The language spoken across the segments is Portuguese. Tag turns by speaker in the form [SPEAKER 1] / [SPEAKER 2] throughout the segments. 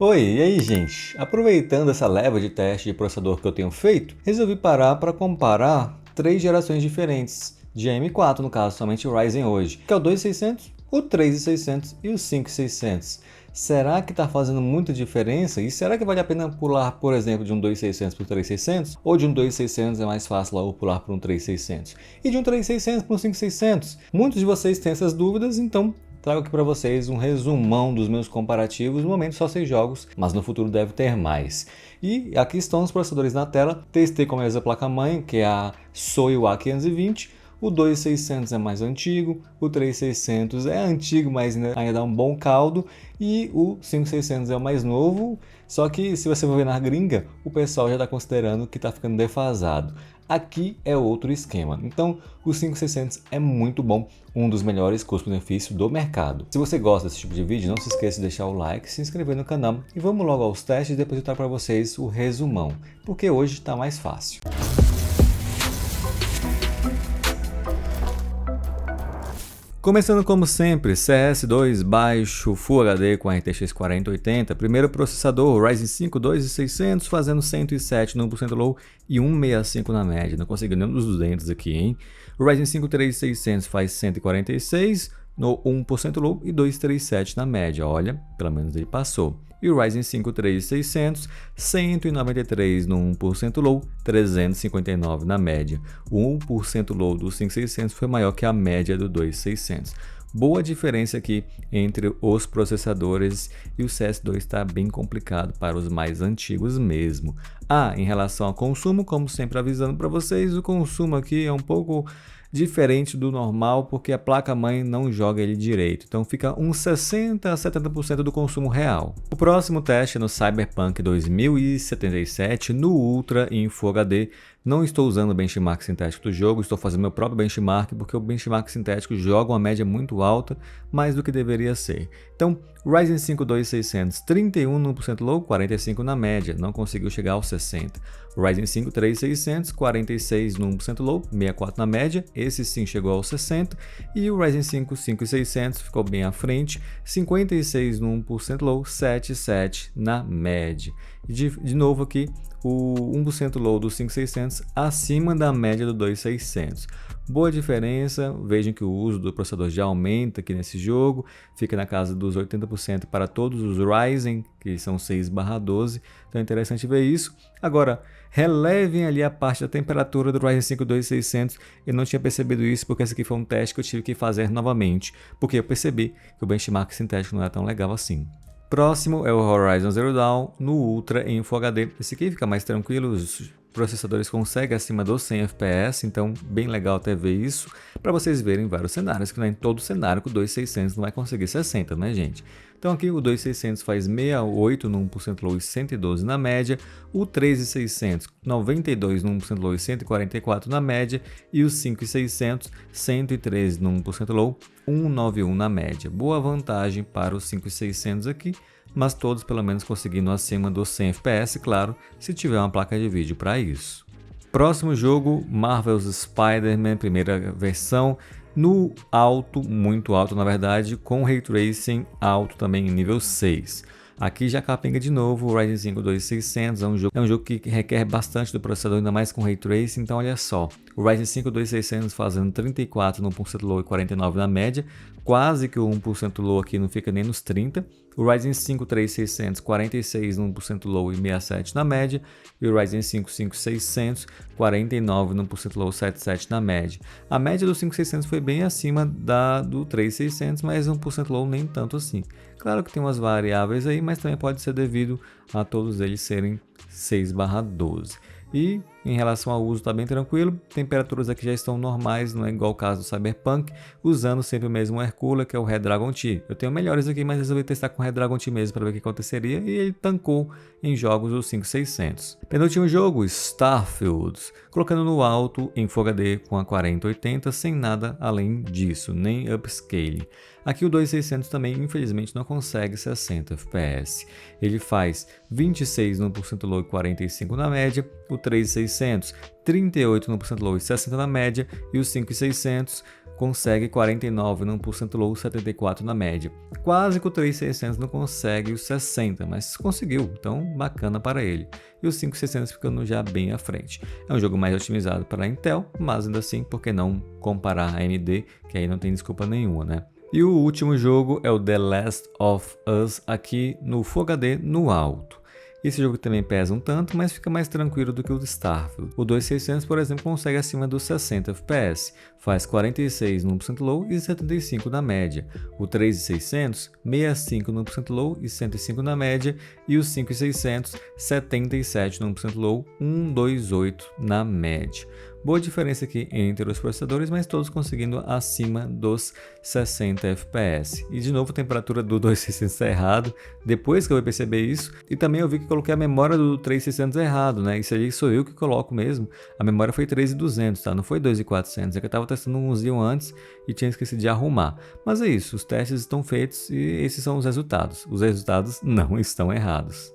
[SPEAKER 1] Oi, e aí, gente? Aproveitando essa leva de teste de processador que eu tenho feito, resolvi parar para comparar três gerações diferentes de AM4, no caso, somente o Ryzen hoje, que é o 2600, o 3600 e o 5600. Será que está fazendo muita diferença? E será que vale a pena pular, por exemplo, de um 2600 para um 3600? Ou de um 2600 é mais fácil logo pular para um 3600? E de um 3600 para um 5600? Muitos de vocês têm essas dúvidas, então trago aqui para vocês um resumão dos meus comparativos. No momento só 6 jogos, mas no futuro deve ter mais. E aqui estão os processadores na tela. Testei com a mesma placa-mãe, que é a Soil A520. O 2600 é mais antigo, o 3600 é antigo, mas ainda dá um bom caldo, e o 5600 é o mais novo, só que se você for ver na gringa, o pessoal já está considerando que está ficando defasado. Aqui é outro esquema. Então, o 5600 é muito bom, um dos melhores custo-benefício do mercado. Se você gosta desse tipo de vídeo, não se esqueça de deixar o like, se inscrever no canal e vamos logo aos testes e depois eu trago para vocês o resumão, porque hoje está mais fácil. Começando como sempre, CS2 baixo Full HD com RTX 4080, primeiro processador Ryzen 5 2600 fazendo 107 no 1% low e 165 na média, não consegui nenhum dos 200 aqui, hein? O Ryzen 5 3600 faz 146 no 1% low e 237 na média, olha, pelo menos ele passou. E o Ryzen 5 3600, 193 no 1% low, 359 na média. O 1% low do 5600 foi maior que a média do 2600. Boa diferença aqui entre os processadores e o CS2 está bem complicado para os mais antigos mesmo. Em relação ao consumo, como sempre avisando para vocês, o consumo aqui é um pouco diferente do normal porque a placa-mãe não joga ele direito, então fica uns 60 a 70% do consumo real. O próximo teste é no Cyberpunk 2077 no Ultra em Full HD. Não estou usando o benchmark sintético do jogo, estou fazendo meu próprio benchmark porque o benchmark sintético joga uma média muito alta, mais do que deveria ser. Então, Ryzen 5 2600, 31 no 1% low, 45 na média, não conseguiu chegar aos 60. Ryzen 5 3600, 46 no 1% low, 64 na média, esse sim chegou aos 60. E o Ryzen 5 5600 ficou bem à frente, 56 no 1% low, 77 na média. E de novo aqui, o 1% low do 5600 acima da média do 2600. Boa diferença, vejam que o uso do processador já aumenta aqui nesse jogo, fica na casa dos 80% para todos os Ryzen, que são 6/12, então é interessante ver isso. Agora, relevem ali a parte da temperatura do Ryzen 5 2600, eu não tinha percebido isso porque esse aqui foi um teste que eu tive que fazer novamente, porque eu percebi que o benchmark sintético não é tão legal assim. Próximo é o Horizon Zero Dawn no Ultra em Full HD. Esse aqui fica mais tranquilo, os processadores conseguem acima dos 100 FPS, então bem legal até ver isso, para vocês verem vários cenários, que não é em todo cenário que o 2600 não vai conseguir 60, né, gente? Então aqui o 2600 faz 68 no 1% low e 112 na média, o 3600 92 no 1% low e 144 na média, e o 5600 113 no 1% low, 191 na média. Boa vantagem para os 5600 aqui, mas todos pelo menos conseguindo acima dos 100 FPS, claro, se tiver uma placa de vídeo para isso. Próximo jogo, Marvel's Spider-Man, primeira versão, no alto, muito alto na verdade, com Ray Tracing alto também em nível 6. Aqui já capenga de novo o Ryzen 5 2600, é um jogo que requer bastante do processador, ainda mais com Ray Tracing, então olha só. O Ryzen 5 2600 fazendo 34 no 1% low e 49 na média, quase que o 1% low aqui não fica nem nos 30. O Ryzen 5 3600, 46 no 1% low e 67 na média, e o Ryzen 5 5600, 49 no 1% low e 77 na média. A média do 5600 foi bem acima da do 3600, mas 1% low nem tanto assim. Claro que tem umas variáveis aí, mas também pode ser devido a todos eles serem 6/12. E em relação ao uso está bem tranquilo, temperaturas aqui já estão normais, não é igual o caso do Cyberpunk, usando sempre o mesmo air cooler, que é o Redragon T. Eu tenho melhores aqui, mas resolvi testar com o Redragon T mesmo para ver o que aconteceria, e ele tancou em jogos do 5600. Penúltimo jogo, Starfield, colocando no alto em Full HD com a 4080, sem nada além disso, nem upscaling. Aqui o 2600 também, infelizmente, não consegue 60 FPS. Ele faz 26 no 1% low e 45 na média, o 3600 38 no 1% low e 60 na média, e o 5600 consegue 49 no 1% low, 74 na média. Quase que o 3600 não consegue os 60, mas conseguiu, então bacana para ele. E os 5600 ficando já bem à frente. É um jogo mais otimizado para a Intel, mas ainda assim, por que não comparar a AMD, que aí não tem desculpa nenhuma, né? E o último jogo é o The Last of Us aqui no Full HD no alto. Esse jogo também pesa um tanto, mas fica mais tranquilo do que o do Starfield. O 2600, por exemplo, consegue acima dos 60 FPS, faz 46 no 1% low e 75 na média. O 3600, 65 no 1% low e 105 na média. E o 5600, 77 no 1% low, 128 na média. Boa diferença aqui entre os processadores, mas todos conseguindo acima dos 60 FPS. E de novo a temperatura do 2600 está errado, depois que eu perceber isso. E também eu vi que coloquei a memória do 3600 errado, né? Isso aí sou eu que coloco mesmo. A memória foi 3200, tá? Não foi 2400. É que eu estava testando uns dias antes e tinha esquecido de arrumar. Mas é isso, os testes estão feitos e esses são os resultados. Os resultados não estão errados.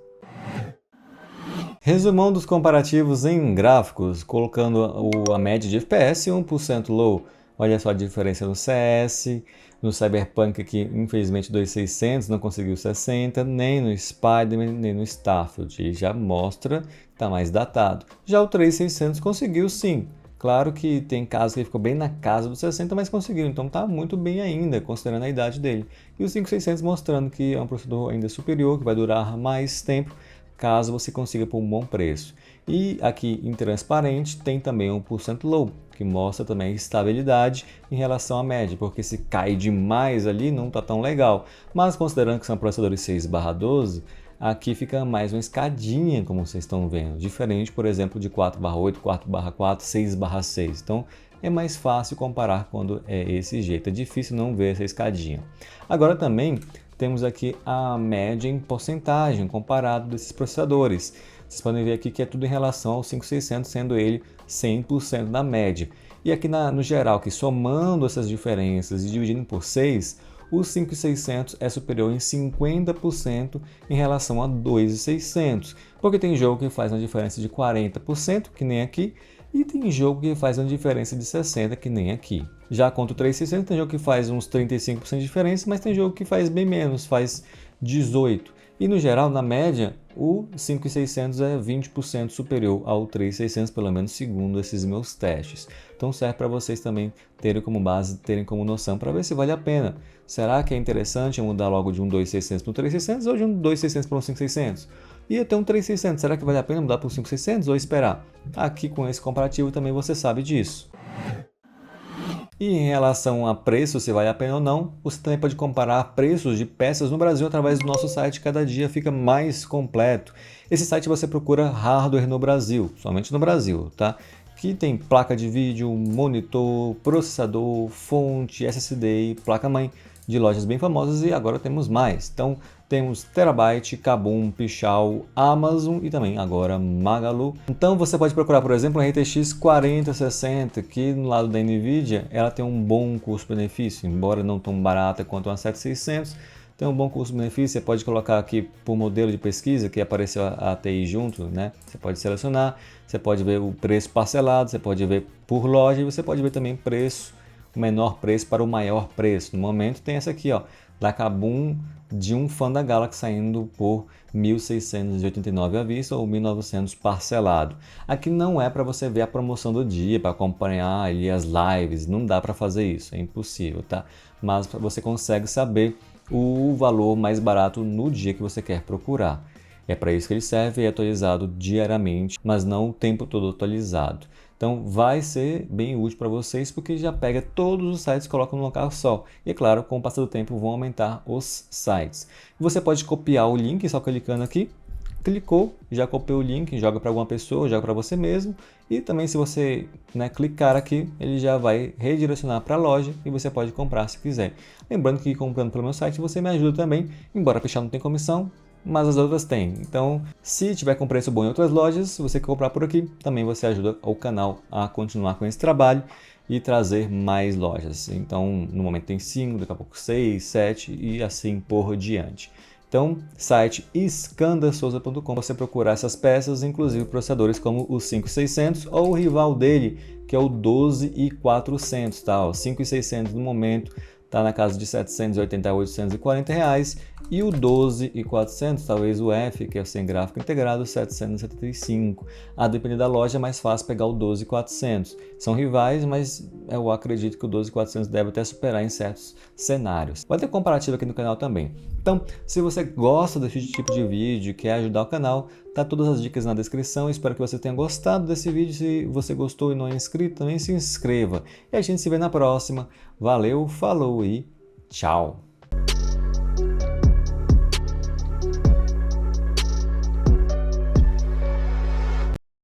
[SPEAKER 1] Resumão dos comparativos em gráficos, colocando a média de FPS 1% low. Olha só a diferença no CS, no Cyberpunk aqui, infelizmente 2600 não conseguiu 60, nem no Spider-Man, nem no Starfield. E já mostra que está mais datado. Já o 3600 conseguiu sim. Claro que tem casos que ele ficou bem na casa dos 60, mas conseguiu. Então está muito bem ainda, considerando a idade dele. E o 5600 mostrando que é um processador ainda superior, que vai durar mais tempo, caso você consiga por um bom preço. E aqui em transparente tem também 1% low, que mostra também a estabilidade em relação à média, porque se cai demais ali não está tão legal. Mas considerando que são processadores 6/12, aqui fica mais uma escadinha, como vocês estão vendo, diferente, por exemplo, de 4/8, 4/4, 6/6. Então é mais fácil comparar quando é esse jeito, é difícil não ver essa escadinha. Agora também temos aqui a média em porcentagem comparado desses processadores. Vocês podem ver aqui que é tudo em relação ao 5600, sendo ele 100% da média. E aqui no geral, que somando essas diferenças e dividindo por 6, o 5600 é superior em 50% em relação a 2600. Porque tem jogo que faz uma diferença de 40%, que nem aqui, e tem jogo que faz uma diferença de 60%, que nem aqui. Já contra o 3600, tem jogo que faz uns 35% de diferença, mas tem jogo que faz bem menos, faz 18%. E no geral, na média, o 5600 é 20% superior ao 3600, pelo menos segundo esses meus testes. Então serve para vocês também terem como base, terem como noção para ver se vale a pena. Será que é interessante eu mudar logo de um 2600 para um 3600 ou de um 2600 para um 5600? E até um 3600, será que vale a pena mudar para um 5600 ou esperar? Aqui com esse comparativo também você sabe disso. E em relação a preço, se vale a pena ou não, você também pode comparar preços de peças no Brasil através do nosso site, cada dia fica mais completo. Esse site você procura hardware no Brasil, somente no Brasil, tá? Que tem placa de vídeo, monitor, processador, fonte, SSD e placa-mãe de lojas bem famosas e agora temos mais. Então temos Terabyte, Kabum, Pichau, Amazon e também agora Magalu. Então você pode procurar, por exemplo, a RTX 4060, que no lado da Nvidia ela tem um bom custo-benefício, embora não tão barata quanto uma 7600, tem um bom custo-benefício. Você pode colocar aqui por modelo de pesquisa, que apareceu a ATI junto, né? Você pode selecionar, você pode ver o preço parcelado, você pode ver por loja e você pode ver também preço, o menor preço para o maior preço. No momento tem essa aqui, ó, da Kabum, de um fã da Galaxy saindo por 1.689 à vista ou 1.900 parcelado. Aqui não é para você ver a promoção do dia, para acompanhar ali as lives, não dá para fazer isso, é impossível, tá? Mas você consegue saber o valor mais barato no dia que você quer procurar. É para isso que ele serve e é atualizado diariamente, mas não o tempo todo atualizado. Então vai ser bem útil para vocês porque já pega todos os sites e coloca num local só. E é claro, com o passar do tempo vão aumentar os sites. Você pode copiar o link só clicando aqui. Clicou, já copiou o link, joga para alguma pessoa, joga para você mesmo. E também se você clicar aqui, ele já vai redirecionar para a loja e você pode comprar se quiser. Lembrando que comprando pelo meu site você me ajuda também, embora a Pichau não tem comissão, mas as outras têm. Então, se tiver com preço bom em outras lojas, se você comprar por aqui, também você ajuda o canal a continuar com esse trabalho e trazer mais lojas. Então, no momento tem 5, daqui a pouco 6, 7 e assim por diante. Então, site escandersouza.com, você procurar essas peças, inclusive processadores como o 5600 ou o rival dele, que é o 12400, tá? O 5600 no momento está na casa de 780 a 840 reais, e o 12400, talvez o F, que é sem gráfico integrado, 775. A depender da loja, é mais fácil pegar o 12400. São rivais, mas eu acredito que o 12400 deve até superar em certos cenários. Vai ter comparativo aqui no canal também. Então, se você gosta desse tipo de vídeo e quer ajudar o canal, tá todas as dicas na descrição. Espero que você tenha gostado desse vídeo. Se você gostou e não é inscrito, também se inscreva. E a gente se vê na próxima. Valeu, falou e tchau!